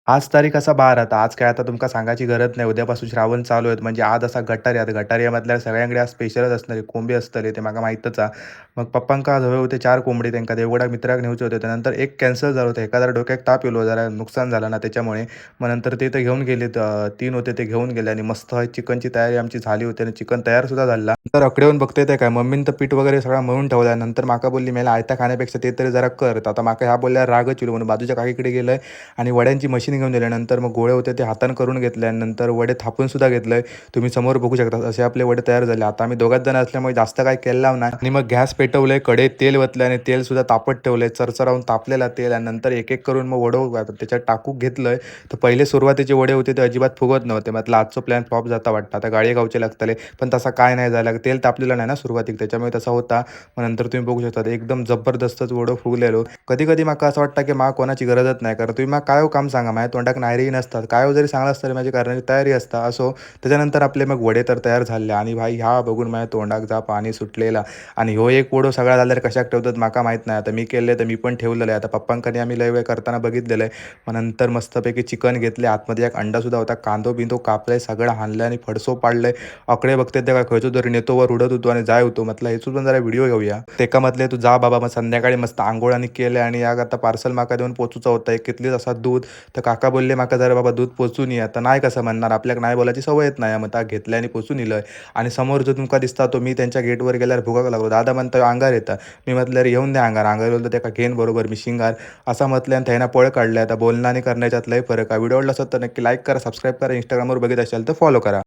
आज तारीख असा 12 आता आज काय आता तुमका सांगायची गरज नाही. उद्यापासून श्रावण चालू आहेत म्हणजे आज असा गटारी आता गटारियामधल्या सगळ्यांकडे आज स्पेशलच असणार आहे. कोंबे असतले ते माका माहीतच आहे. मग पप्पांका हवे होते 4 कोंबडी त्यांका देवगडाक मित्राक नेऊचे होते. त्यानंतर एक कॅन्सल झालं होतं. एका जरा डोक्यात ताप येलो जरा नुकसान झालं ना त्याच्यामुळे. मग नंतर ते तर घेऊन गेलेत 3 होते ते घेऊन गेले आणि मस्त चिकनची तयारी आमची झाली होती आणि चिकन तयार सुद्धा झाला. तर अकडे येऊन बघते ते काय मम्मीनं तर पीठ वगैरे सगळं मळून ठेवलं. नंतर माका बोलली, "मेला आयता खाण्यापेक्षा ते तरी जरा कर." तर आता माका ह्या बोलल्या रागच येलो म्हणून बाजूच्या काकीकडे गेलोय आणि वड्यांची मशीन घेऊन दिल्यानंतर मग गोळे होते ते हातानं करून घेतले आणि नंतर वडे थापून सुद्धा घेतलंय. तुम्ही समोर बघू शकता असे आपले वडे तयार झाले. आता आम्ही दोघाच जण असल्यामुळे जास्त काही केलं नाही आणि मग गॅस पेटवलंय, कढईत तेल वतलं आणि तेल सुद्धा तापत ठेवलंय. चरचरावून तापलेला तेल आणि नंतर एक-एक करून मग वडं त्याच्यात टाकून घेतलंय. तर पहिले सुरुवातीचे वडे होते ते अजिबात फुगत नव्हते. म्हटलं आजचा प्लॅन फ्लॉप जाता वाटतं. आता गाडी गावचे लागतले. पण तसा काय नाही झाला. तेल तापलेलं नाही ना सुरुवातीला त्याच्यामुळे तसा होता. मग नंतर तुम्ही बघू शकता एकदम जबरदस्तच वडं फुगलेलो. कधी-कधी माका असं वाटतं की मा कोणाची गरजच नाही. कारण तुम्ही काय हो काम सांगा माझ्या तोंडाक नायरी नसतात. काय हो जरी सांगलं असतं तरी माझी करण्याची तयारी असता. असो त्याच्यानंतर आपले मग वडे तर तयार झाले आणि भाई ह्या बघून माझ्या तोंडाक जा पाणी सुटलेला आणि ह्यो एक वडो सगळा झाल्यावर कशाक ठेवतात माका माहीत नाही. आता मी केले तर मी पण ठेवलेलं आहे. आता पप्पांकडे आम्ही लय वेळ करताना बघितलेलं आहे. मग नंतर मस्तपैकी चिकन घेतले. आतमध्ये एक अंडा सुद्धा होता. कांदो बिंदो कापलाय सगळं हाणलं आणि फडसो पाडलंय. अकडे बघते ते काय खयचो तरी नेतो वर उडत होतो आणि जाय होतो. म्हटलं ह्याचं पण जरा व्हिडिओ घेऊया. तेका म्हटले तू जा बाबा मग संध्याकाळी मस्त आंघोळानी केले आणि या आता पार्सल माका देऊन पोचूचा होता. एक कितलीच असा दूध तर काका बोलले माका जरा बाबा दूध पोचून ये. आता नाही कसं म्हणणार आपल्याला नाही बोलायची सवय येत नाही. मग त्या घेतल्या आणि पोचून इलंय आणि समोर जो तुमका दिसता तो मी त्यांच्या गेटवर गेल्यावर भुकाक लागलो. दादा म्हणतो अंगार येतं. मी म्हटलं अरे येऊन द्या अंगार. अंगार बोलतो त्याका घेईन बरोबर मी शिंगार असा म्हटलं आणि त्यानं पळ काढले. आता बोलणं आणि करण्याच्यात लय फरक आहे. व्हिडिओ आवडला असेल तर नक्की लाईक करा, सबस्क्राईब करा. इंस्टाग्रामवर बघित असाल तर फॉलो करा.